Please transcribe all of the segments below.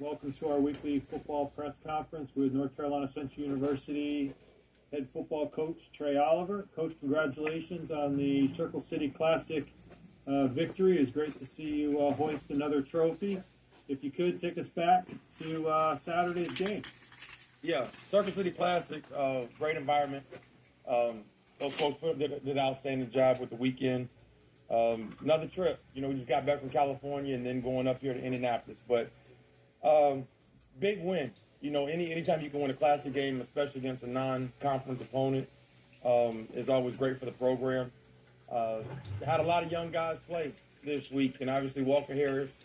Welcome to our weekly football press conference with North Carolina Central University head football coach Trei Oliver. Coach, congratulations on the Circle City Classic victory. It's great to see you hoist another trophy. If you could, take us back to Saturday's game. Yeah, Circle City Classic, great environment. Those folks did an outstanding job with the weekend. Another trip. We just got back from California and then going up here to Indianapolis. But big win. Anytime you can win a classic game, especially against a non-conference opponent, is always great for the program. Had a lot of young guys play this week, and obviously Walker Harris,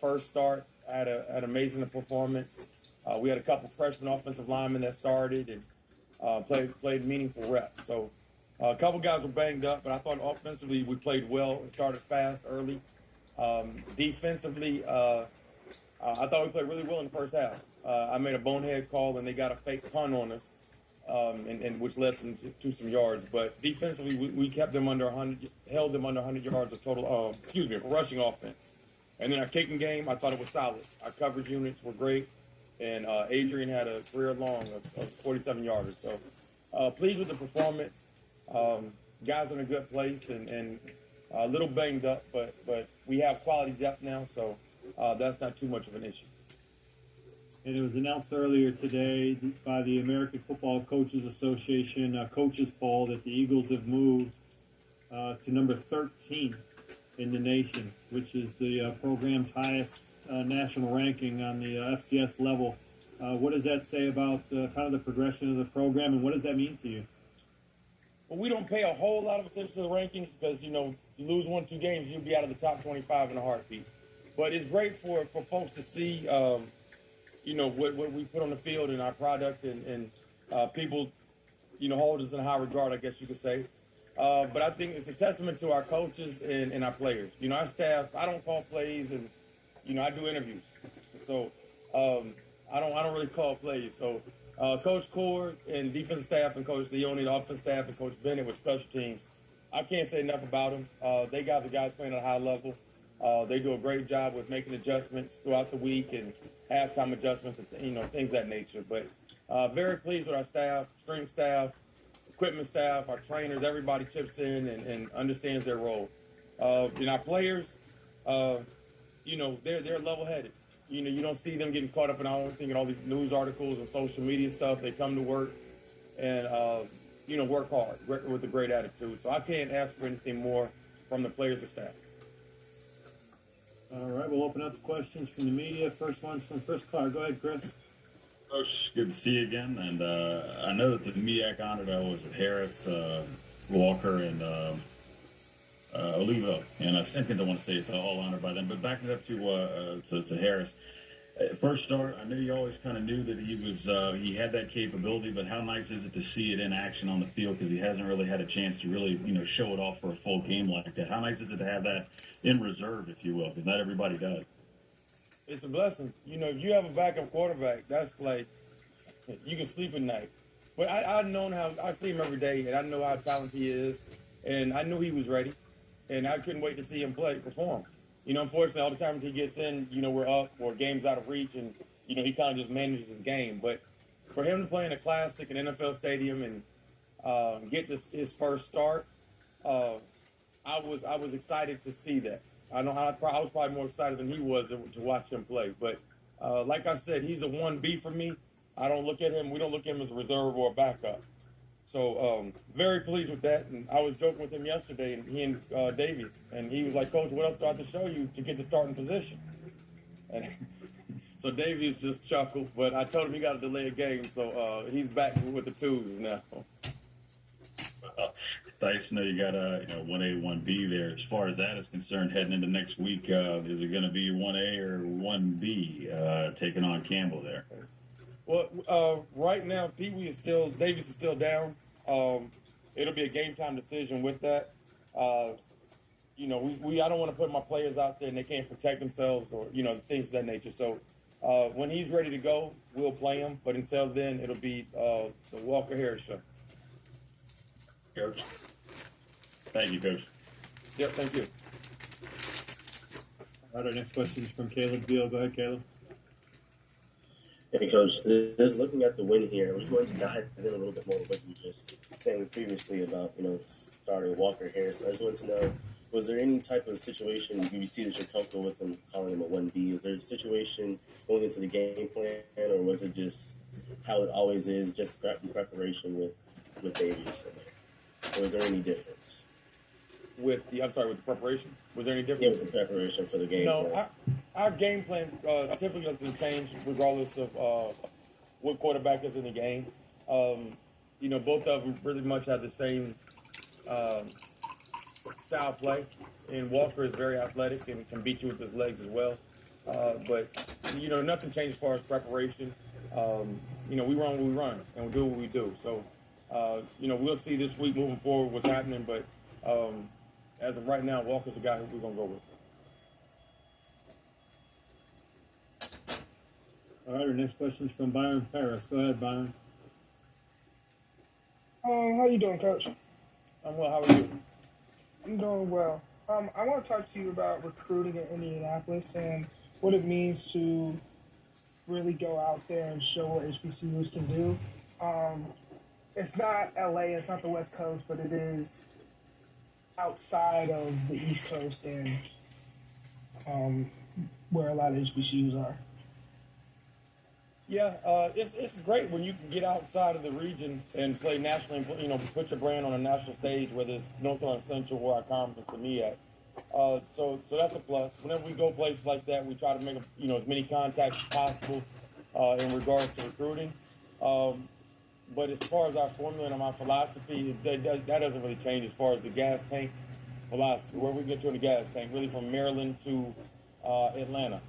first start, had an amazing performance. We had a couple freshman offensive linemen that started and played meaningful reps. So a couple guys were banged up, but I thought offensively we played well and started fast early. Defensively, I thought we played really well in the first half. I made a bonehead call, and they got a fake punt on us, and which led them to some yards. But defensively, we kept them under 100, held them under 100 yards of total, rushing offense. And then our kicking game, I thought it was solid. Our coverage units were great, and Adrian had a career long of 47 yarders. So pleased with the performance. Guys in a good place, and a little banged up, but we have quality depth now, so that's not too much of an issue. And it was announced earlier today by the American Football Coaches Association coaches poll that the Eagles have moved to number 13 in the nation, which is the program's highest national ranking on the FCS level. What does that say about kind of the progression of the program, and what does that mean to you? Well, we don't pay a whole lot of attention to the rankings because, you lose 1-2 games, you'll be out of the top 25 in a heartbeat. But it's great for folks to see, what we put on the field and our product, and people, hold us in high regard, I guess you could say. But I think it's a testament to our coaches and our players. Our staff, I don't call plays, and, I do interviews. So I don't really call plays. So Coach Cord and defensive staff and Coach Leone, the offensive staff, and Coach Bennett with special teams, I can't say enough about them. They got the guys playing at a high level. They do a great job with making adjustments throughout the week and halftime adjustments and things of that nature. But very pleased with our staff, strength staff, equipment staff, our trainers. Everybody chips in and understands their role. And our players, they're level-headed. You don't see them getting caught up in all these news articles and social media stuff. They come to work and work hard with a great attitude. So I can't ask for anything more from the players or staff. All right, we'll open up the questions from the media. First one's from Chris Clark. Go ahead, Chris. Coach, good to see you again. And I know that the MEAC honor was with Harris, Walker, and Olivo. And same things I want to say is all honored by them. But backing it up to Harris. First start, I knew you always kind of knew that he had that capability, but how nice is it to see it in action on the field, because he hasn't really had a chance to really show it off for a full game like that. How nice is it to have that in reserve, if you will, because not everybody does. It's a blessing. If you have a backup quarterback, that's like you can sleep at night. But I've known I see him every day, and I know how talented he is, and I knew he was ready, and I couldn't wait to see him perform. Unfortunately, all the times he gets in, we're up or game's out of reach, and, he kind of just manages his game. But for him to play in a classic, an NFL stadium, and get his first start, I was excited to see that. I was probably more excited than he was to watch him play. But like I said, he's a 1B for me. We don't look at him as a reserve or a backup. So very pleased with that. And I was joking with him yesterday, and he and Davies, and he was like, "Coach, what else do I have to show you to get the starting position?" And so Davies just chuckled, but I told him he got to delay a game, so he's back with the twos now. Nice to know you got a 1A, 1B there. As far as that is concerned, heading into next week, is it going to be 1A or 1B taking on Campbell there? Well, right now, Davies is still down. It'll be a game time decision with that. I don't want to put my players out there and they can't protect themselves or, things of that nature. So when he's ready to go, we'll play him. But until then, it'll be the Walker Harris show. Coach. Thank you, Coach. Yep, thank you. All right, our next question is from Caleb Beal. Go ahead, Caleb. Hey, Coach, just looking at the win here, I just wanted to dive in a little bit more what you were just saying previously about, starting Walker Harris. I just wanted to know, was there any type of situation you see that you're comfortable with him calling him a 1B? Is there a situation going into the game plan, or was it just how it always is, just in preparation with Davies? Or is there any difference? With the preparation, was there any difference? Yeah, with the preparation for the game plan. Our game plan typically doesn't change regardless of what quarterback is in the game. Both of them pretty much have the same style play, and Walker is very athletic and can beat you with his legs as well. But nothing changed as far as preparation. We run what we run, and we do what we do. So, we'll see this week moving forward what's happening. But as of right now, Walker's the guy who we're gonna go with. All right, our next question is from Byron Paris. Go ahead, Byron. How you doing, Coach? I'm well. How are you? I'm doing well. I want to talk to you about recruiting in Indianapolis and what it means to really go out there and show what HBCUs can do. It's not LA, it's not the West Coast, but it is outside of the East Coast and where a lot of HBCUs are. Yeah, it's great when you can get outside of the region and play nationally, put your brand on a national stage, whether it's North Carolina Central or our conference to me at. So that's a plus. Whenever we go places like that, we try to make as many contacts as possible in regards to recruiting. But as far as our formula and our philosophy, that doesn't really change as far as the gas tank philosophy. Where we get to in the gas tank, really from Maryland to Atlanta.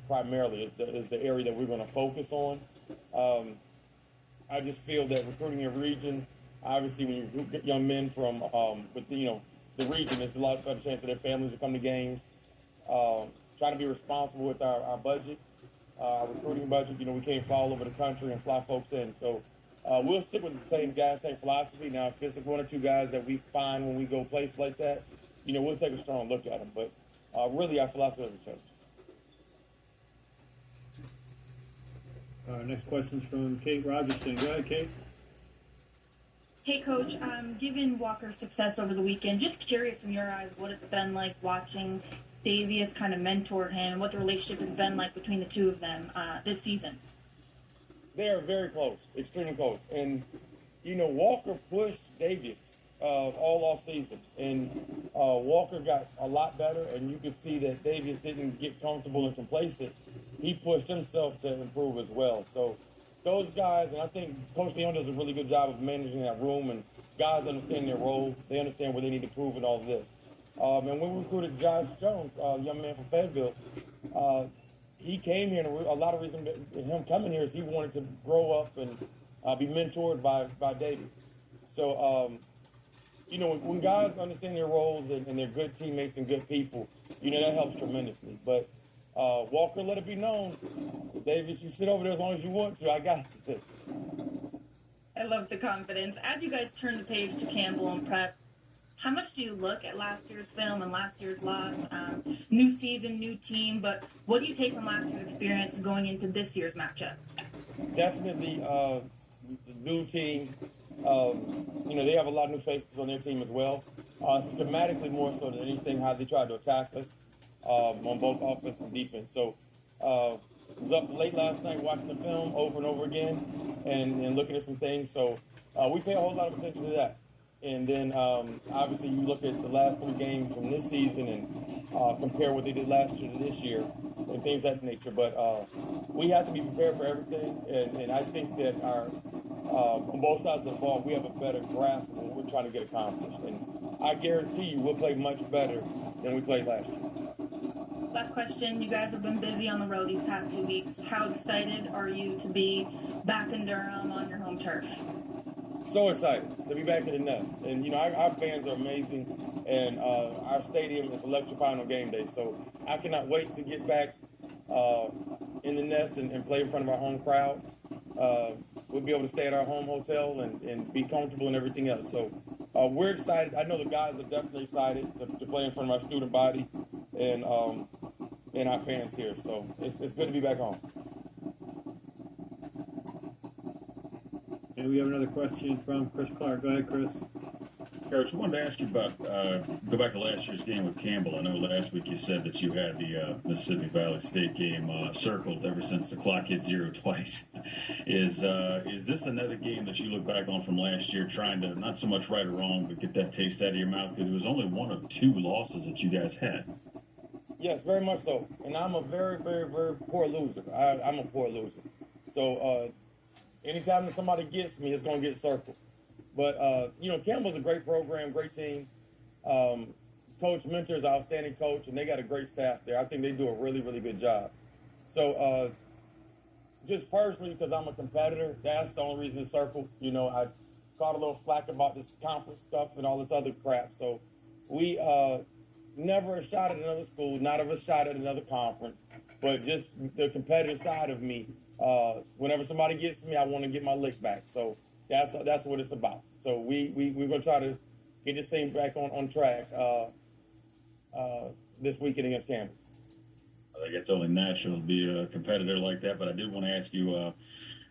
Primarily is the area that we're going to focus on. I just feel that recruiting a region, obviously when you get young men from the region, there's a lot of better chance that their families will come to games. Try to be responsible with our budget, our recruiting budget. We can't fly all over the country and fly folks in. So we'll stick with the same gas tank philosophy. Now, if there's one or two guys that we find when we go places like that, we'll take a strong look at them. But really, our philosophy doesn't change. Next question is from Kate Rogerson. Go ahead, Kate. Hey, Coach. Given Walker's success over the weekend, just curious in your eyes what it's been like watching Davies kind of mentor him, what the relationship has been like between the two of them this season. They are very close, extremely close. And, Walker pushed Davies all off season. And Walker got a lot better, and you could see that Davies didn't get comfortable and complacent. He pushed himself to improve as well. So those guys, and I think Coach Leon does a really good job of managing that room, and guys understand their role. They understand where they need to prove in all of this. And when we recruited Josh Jones, a young man from Fayetteville, he came here, and a lot of reason him coming here is he wanted to grow up and be mentored by Davies. So, when guys understand their roles and they're good teammates and good people, that helps tremendously. But Walker, let it be known, Davies, you sit over there as long as you want to. I got this. I love the confidence. As you guys turn the page to Campbell and prep, how much do you look at last year's film and last year's loss? New season, new team, but what do you take from last year's experience going into this year's matchup? Definitely the new team. They have a lot of new faces on their team as well. Schematically more so than anything, how they tried to attack us on both offense and defense. So was up late last night watching the film over and over again and looking at some things. So we pay a whole lot of attention to that. And then obviously you look at the last 3 games from this season and compare what they did last year to this year and things of that nature. But we have to be prepared for everything. And I think that on both sides of the ball, we have a better grasp of what we're trying to get accomplished. And I guarantee you we'll play much better than we played last year. Last question. You guys have been busy on the road these past 2 weeks. How excited are you to be back in Durham on your home turf? So excited to be back in the nest. And, our fans are amazing, and our stadium is electrifying on game day. So I cannot wait to get back in the nest and play in front of our home crowd. We'll be able to stay at our home hotel and be comfortable and everything else. So we're excited. I know the guys are definitely excited to play in front of our student body and our fans here. So it's good to be back home. And we have another question from Chris Clark. Go ahead, Chris. Coach, I wanted to ask you about go back to last year's game with Campbell. I know last week you said that you had the Mississippi Valley State game circled ever since the clock hit zero twice. Is this another game that you look back on from last year, trying to not so much right or wrong, but get that taste out of your mouth? Because it was only one of two losses that you guys had. Yes, very much so. And I'm a very, very, very poor loser. I'm a poor loser. So anytime that somebody gets me, it's going to get circled. But, Campbell's a great program, great team. Coach Mentor's an outstanding coach, and they got a great staff there. I think they do a really, really good job. So just personally, because I'm a competitor, that's the only reason it's circled. I caught a little flack about this conference stuff and all this other crap. So we never a shot at another school, not of a shot at another conference, but just the competitive side of me. Whenever somebody gets me, I want to get my lick back. So that's what it's about. So we're gonna try to get this thing back on track this weekend against Campbell. I think it's only natural to be a competitor like that. But I did want to ask you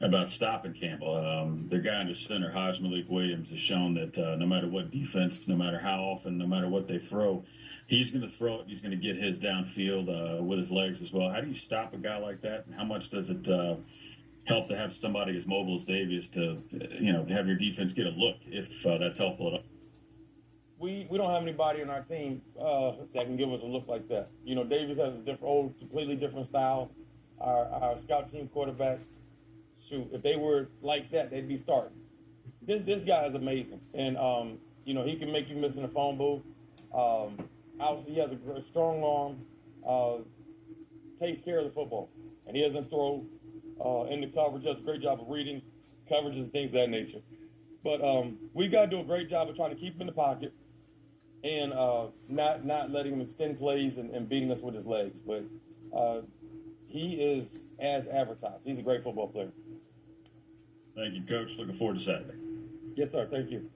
about stopping Campbell. Their guy under center, Hodge Malik Williams, has shown that no matter what defense, no matter how often, no matter what they throw, he's going to throw it. He's going to get his downfield with his legs as well. How do you stop a guy like that? And how much does it help to have somebody as mobile as Davies to, have your defense get a look, if that's helpful at all? We don't have anybody on our team that can give us a look like that. Davies has a completely different style. Our scout team quarterbacks, shoot, if they were like that, they'd be starting. This guy is amazing, and he can make you miss in the phone booth. He has a strong arm, takes care of the football, and he doesn't throw into coverage. Does a great job of reading coverages and things of that nature. But we've got to do a great job of trying to keep him in the pocket and not letting him extend plays and beating us with his legs. But he is as advertised. He's a great football player. Thank you, Coach. Looking forward to Saturday. Yes, sir. Thank you.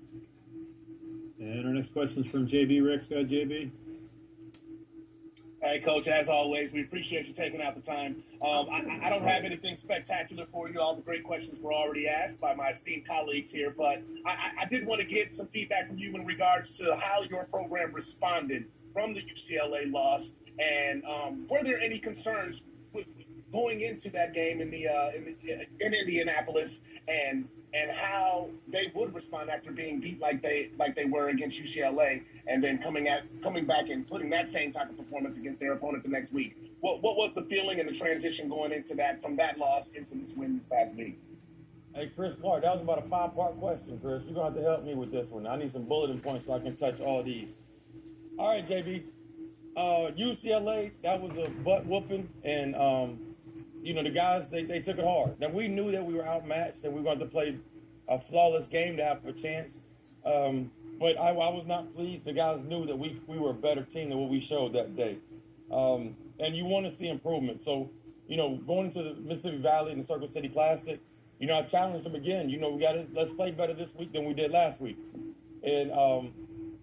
And our next question is from JB Ricks. Go ahead, JB. Hey, Coach, as always, we appreciate you taking out the time. I don't have anything spectacular for you. All the great questions were already asked by my esteemed colleagues here, but I did want to get some feedback from you in regards to how your program responded from the UCLA loss, and were there any concerns with going into that game in Indianapolis, and how they would respond after being beat like they were against UCLA, and then coming back and putting that same type of performance against their opponent the next week? What was the feeling and the transition going into that, from that loss into this win this past week? Hey, Chris Clark, that was about a 5-part question, Chris. You're going to have to help me with this one. I need some bulletin points so I can touch all these. All right, JB. UCLA, that was a butt whooping, and the guys, they took it hard. Now, we knew that we were outmatched and we wanted to play a flawless game to have a chance. But I was not pleased. The guys knew that we were a better team than what we showed that day. And you want to see improvement. So, going into the Mississippi Valley and the Circle City Classic, I challenged them again. Let's play better this week than we did last week. And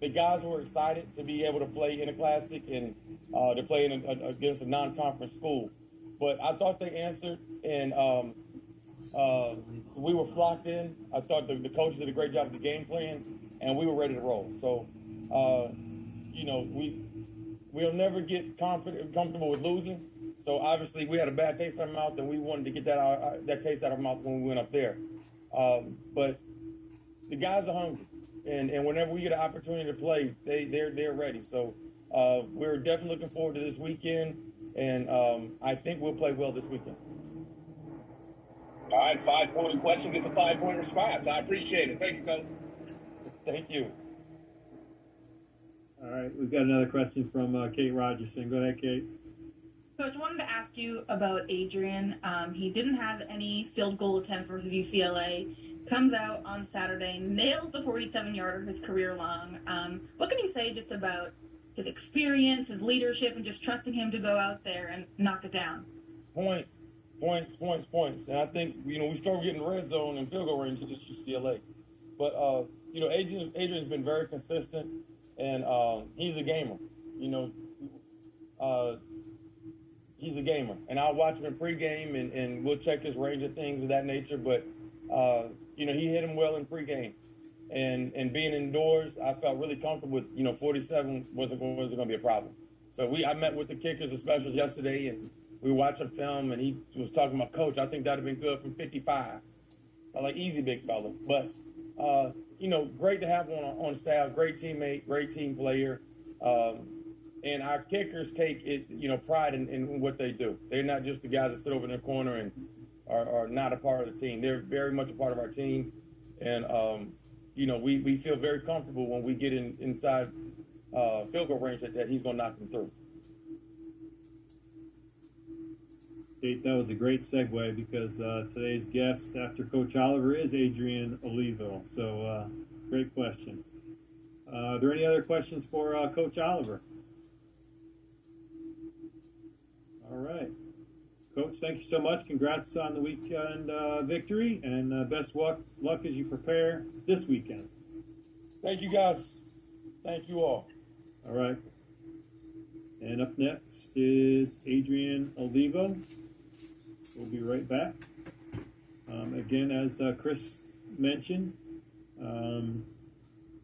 the guys were excited to be able to play in a Classic and to play against a non-conference school. But I thought they answered, and we were flocked in. I thought the coaches did a great job of the game plan, and we were ready to roll. So, we'll never get comfortable with losing. So obviously we had a bad taste in our mouth, and we wanted to get that taste out of our mouth when we went up there. But the guys are hungry, and whenever we get an opportunity to play, they're ready. So we're definitely looking forward to this weekend. And I think we'll play well this weekend. All right, 5-point question gets a 5-point response. I appreciate it. Thank you, Coach. Thank you. All right, we've got another question from Kate Rogerson. Go ahead, Kate. Coach, I wanted to ask you about Adrian. He didn't have any field goal attempts versus UCLA. Comes out on Saturday, nails the 47-yarder, his career long. What can you say just about his experience, his leadership, and just trusting him to go out there and knock it down? Points. And I think, we started getting red zone and field goal range against UCLA. But, Adrian's been very consistent, and he's a gamer. He's a gamer. And I'll watch him in pregame, and we'll check his range of things of that nature. But he hit him well in pregame. And being indoors, I felt really comfortable with, 47 wasn't going to be a problem. So I met with the kickers and specials yesterday, and we were watching film, and he was talking about, Coach, I think that would have been good from 55. So like, easy, big fella. But, great to have on staff, great teammate, great team player. And our kickers take it, pride in what they do. They're not just the guys that sit over in the corner and are not a part of the team. They're very much a part of our team. And, we feel very comfortable when we get inside field goal range that he's going to knock them through. That was a great segue because today's guest after Coach Oliver is Adrian Olivo. So, great question. Are there any other questions for Coach Oliver? All right. Coach, thank you so much. Congrats on the weekend victory, and best luck as you prepare this weekend. Thank you, guys. Thank you all. All right. And up next is Adrian Olivo. We'll be right back. Again, as Chris mentioned, the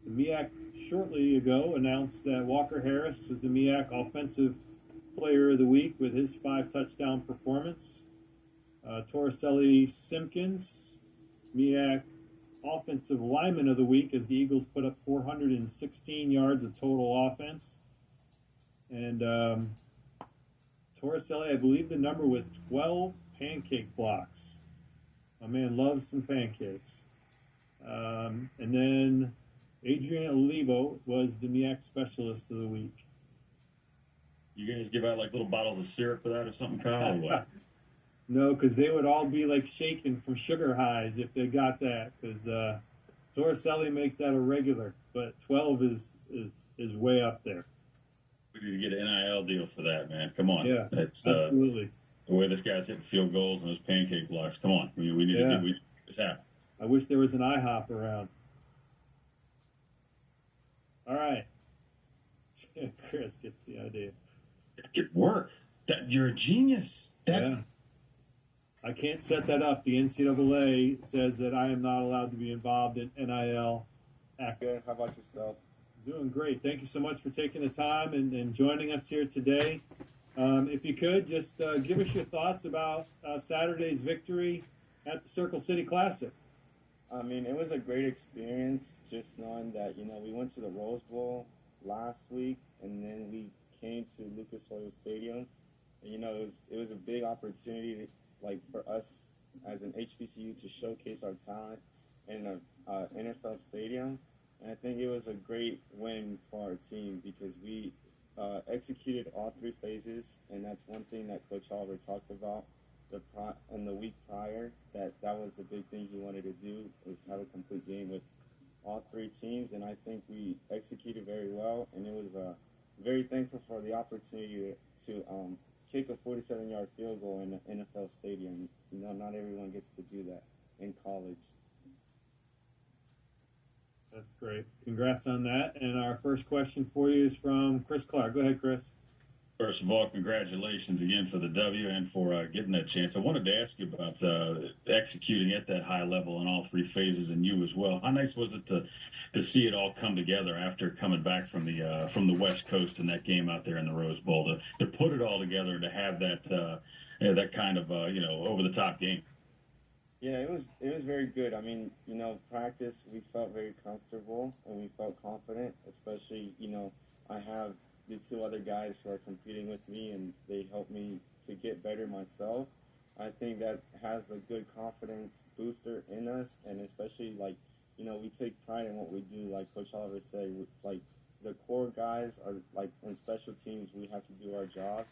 MEAC shortly ago announced that Walker Harris was the MEAC Offensive Player of the Week with his 5-touchdown performance. Torricelli Simpkins, MEAC Offensive Lineman of the Week as the Eagles put up 416 yards of total offense. And Torricelli, I believe the number with 12 pancake blocks. My man loves some pancakes. And then Adrian Olivo was the MEAC Specialist of the Week. You guys give out like little bottles of syrup for that or something, Kyle? Or what? No, because they would all be like shaking from sugar highs if they got that. Because Torricelli makes that a regular, but 12 is way up there. We need to get an NIL deal for that, man. Come on. Yeah, that's absolutely. The way this guy's hitting field goals and those pancake blocks. Come on, we need to make this happen. I wish there was an IHOP around. All right. Chris gets the idea. Get work. You're a genius. Yeah. I can't set that up. The NCAA says that I am not allowed to be involved in NIL. Good. How about yourself? Doing great. Thank you so much for taking the time and joining us here today. If you could, just give us your thoughts about Saturday's victory at the Circle City Classic. I mean, it was a great experience just knowing that, we went to the Rose Bowl last week and then we came to Lucas Oil Stadium. And, it was a big opportunity for us as an HBCU to showcase our talent in an NFL stadium. And I think it was a great win for our team because we executed all 3 phases, and that's one thing that Coach Oliver talked about in the week prior, that was the big thing he wanted to do, was have a complete game with all 3 teams, and I think we executed very well, and it was very thankful for the opportunity to kick a 47-yard field goal in an NFL stadium. Not everyone gets to do that in college. That's great. Congrats on that. And our first question for you is from Chris Clark. Go ahead, Chris. First of all, congratulations again for the W and for getting that chance. I wanted to ask you about executing at that high level in all 3 phases, and you as well. How nice was it to see it all come together after coming back from the West Coast in that game out there in the Rose Bowl, to put it all together and to have that kind of over the top game? Yeah, it was very good. I mean, practice, we felt very comfortable and we felt confident, especially, I have the 2 other guys who are competing with me and they help me to get better myself. I think that has a good confidence booster in us, and especially we take pride in what we do. Like Coach Oliver said, the core guys are in special teams, we have to do our job.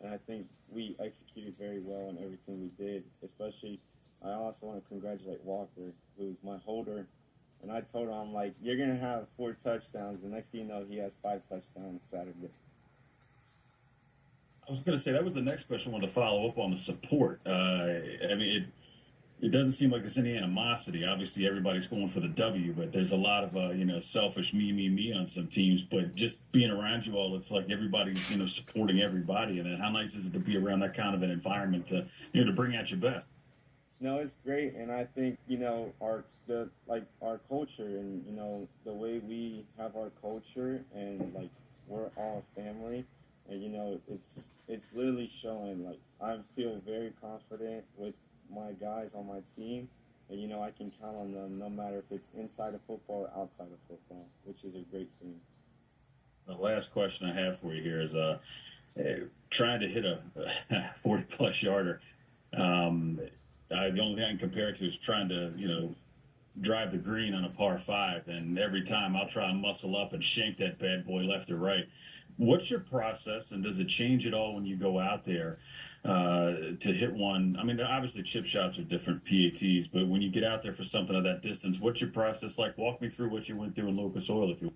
And I think we executed very well in everything we did, especially I also want to congratulate Walker, who's my holder. And I told him, you're going to have 4 touchdowns. The next thing you know, he has 5 touchdowns Saturday. I was going to say, that was the next question I wanted to follow up on, the support. It doesn't seem like there's any animosity. Obviously, everybody's going for the W, but there's a lot of, selfish me on some teams. But just being around you all, it's like everybody's, supporting everybody. And then how nice is it to be around that kind of an environment to bring out your best? No, it's great, and I think our culture and the way we have our culture and like we're all family, and it's literally showing. Like I feel very confident with my guys on my team, and I can count on them no matter if it's inside of football or outside of football, which is a great thing. The last question I have for you here is trying to hit a 40 plus yarder. Um, the only thing I can compare it to is trying to, drive the green on a par five. And every time I'll try and muscle up and shank that bad boy left or right. What's your process, and does it change at all when you go out there to hit one? I mean, obviously chip shots are different PATs, but when you get out there for something of that distance, what's your process like? Walk me through what you went through in Lucas Oil, if you.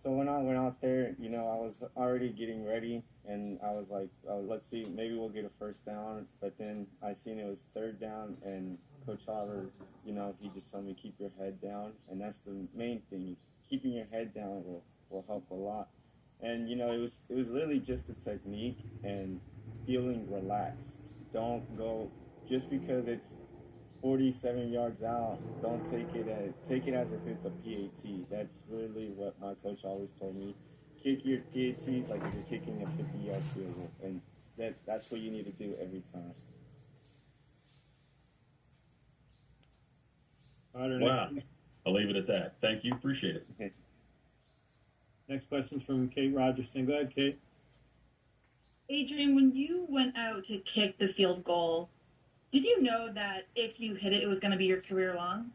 So when I went out there, I was already getting ready, and I was like, let's see, maybe we'll get a first down. But then I seen it was third down, and Coach Oliver, he just told me keep your head down, and that's the main thing. Keeping your head down will help a lot. And it was literally just a technique and feeling relaxed. Don't go just because it's 47 yards out, don't take it as if it's a PAT. That's literally what my coach always told me. Kick your PATs like if you're kicking a 50-yard field goal, and that's what you need to do every time. All right, Wow. I'll leave it at that. Thank you. Appreciate it. Next question's from Kate Rogerson. Go ahead, Kate. Adrian, when you went out to kick the field goal, did you know that if you hit it, it was going to be your career long?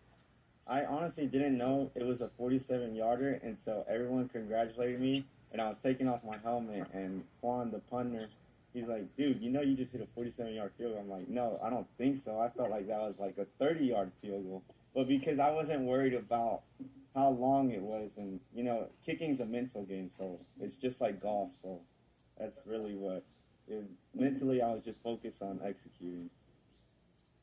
I honestly didn't know it was a 47-yarder until everyone congratulated me, and I was taking off my helmet, and Juan, the punter, he's like, dude, you just hit a 47-yard field goal. I'm like, no, I don't think so. I felt like that was like a 30-yard field goal. But because I wasn't worried about how long it was, and, kicking's a mental game, so it's just like golf, so that's really mentally I was just focused on executing.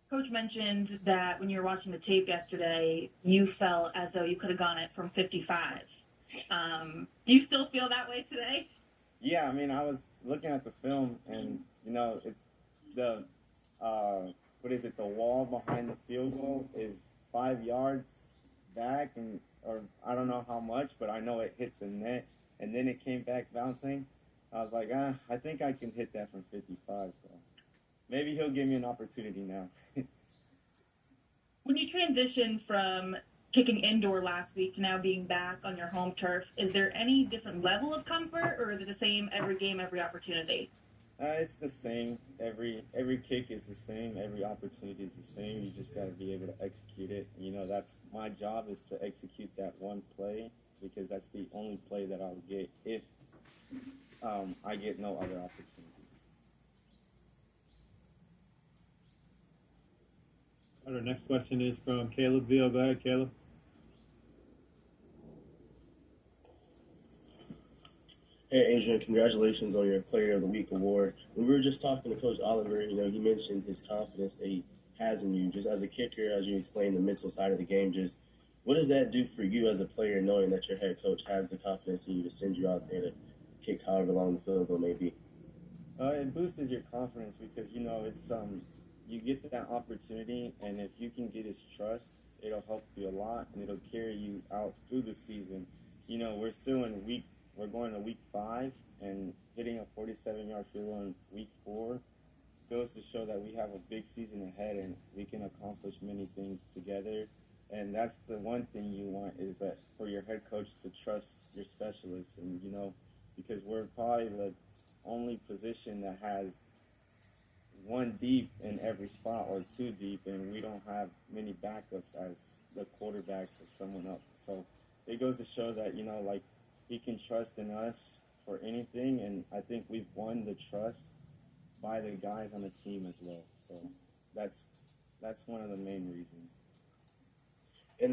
Coach mentioned that when you were watching the tape yesterday, you felt as though you could have gone it from 55. Do you still feel that way today? Yeah, I mean, I was looking at the film, and it's the the wall behind the field goal is 5 yards back, or I don't know how much, but I know it hit the net, and then it came back bouncing. I was like, I think I can hit that from 55, so maybe he'll give me an opportunity now. When you transition from kicking indoor last week to now being back on your home turf, is there any different level of comfort, or is it the same every game, every opportunity? It's the same. Every kick is the same. Every opportunity is the same. You just got to be able to execute it. That's my job, is to execute that one play, because that's the only play that I'll get if I get no other opportunities. Our next question is from Caleb Veal. Go ahead, Caleb. Hey, Adrian, congratulations on your Player of the Week award. When we were just talking to Coach Oliver, he mentioned his confidence that he has in you. Just as a kicker, as you explained the mental side of the game, just what does that do for you as a player, knowing that your head coach has the confidence in you to send you out there to kick however long the field goal may be? It boosts your confidence because, it's you get that opportunity, and if you can get his trust, it'll help you a lot, and it'll carry you out through the season. We're going to week 5, and hitting a 47-yard field goal in week 4 goes to show that we have a big season ahead, and we can accomplish many things together. And that's the one thing you want, is that for your head coach to trust your specialists, and because we're probably the only position that has one deep in every spot, or 2 deep, and we don't have many backups as the quarterbacks or someone else. So it goes to show that, he can trust in us for anything, and I think we've won the trust by the guys on the team as well. So that's one of the main reasons.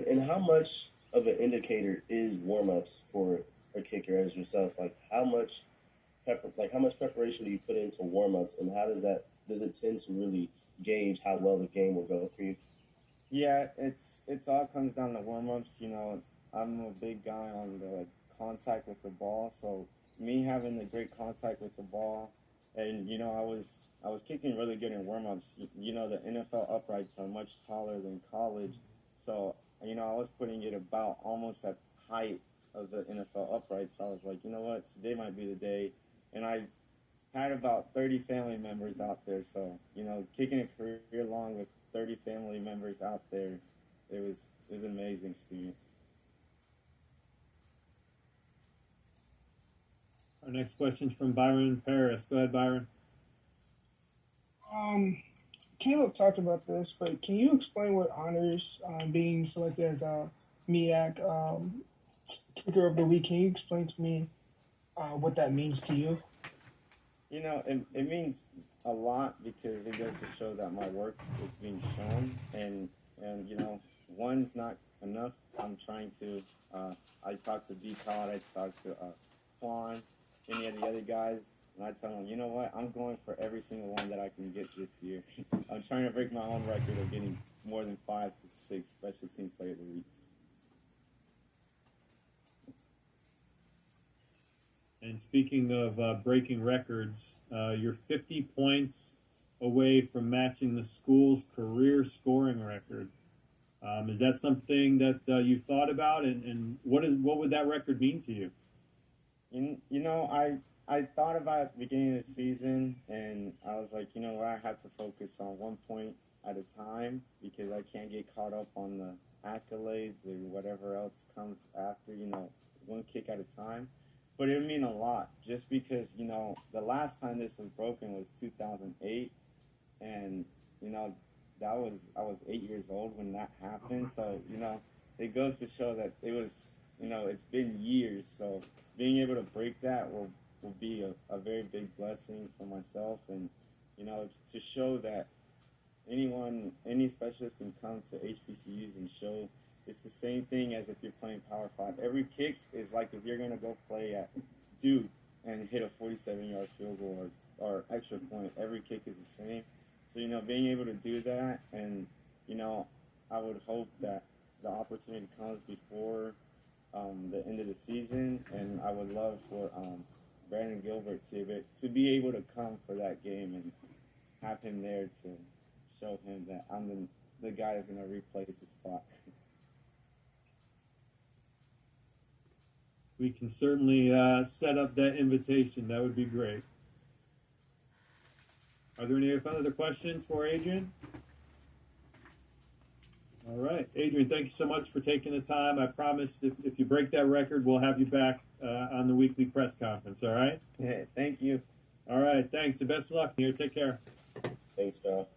And how much of an indicator is warm-ups for a kicker as yourself? Like how much preparation do you put into warm-ups, and how does it tend to really gauge how well the game will go for you? Yeah, it's all comes down to warm-ups. I'm a big guy on the contact with the ball, so me having the great contact with the ball And I was kicking really good in warm-ups. You know, the NFL uprights are much taller than college, so I was putting it about almost at height of the NFL uprights. So I was like, you know what, today might be the day. And I had about 30 family members out there, so kicking a career long with 30 family members out there, it was an amazing experience. Our next question is from Byron Paris. Go ahead, Byron. Caleb talked about this, but can you explain what honors being selected as a MEAC Kicker of the Week? Can you explain to me what that means to you? It means a lot because it goes to show that my work is being shown, and one's not enough. I'm trying to. I talked to B. Todd, I talked to Quan, any of the other guys, and I tell them, you know what, I'm going for every single one that I can get this year. I'm trying to break my own record of getting more than 5 to 6 special teams player of the week. And speaking of breaking records, you're 50 points away from matching the school's career scoring record. Is that something that you've thought about, and what would that record mean to you? I thought about it at the beginning of the season, and I was like, I have to focus on 1 point at a time because I can't get caught up on the accolades or whatever else comes after, one kick at a time. But it would mean a lot just because, the last time this was broken was 2008, and, I was 8 years old when that happened. So, it goes to show that it was, it's been years. So being able to break that will be a very big blessing for myself, and to show that any specialist can come to HBCUs and show it's the same thing as if you're playing Power 5. Every kick is like if you're going to go play at Duke and hit a 47-yard field goal or extra point. Every kick is the same. So, being able to do that, and, I would hope that the opportunity comes before the end of the season, and I would love for Brandon Gilbert to be able to come for that game and have him there to show him that I'm the guy that's going to replace his spot. We can certainly set up that invitation. That would be great. Are there any other questions for Adrian? All right. Adrian, thank you so much for taking the time. I promise if you break that record, we'll have you back on the weekly press conference, all right? Yeah, thank you. All right. Thanks. The best of luck here. Take care. Thanks, Kyle.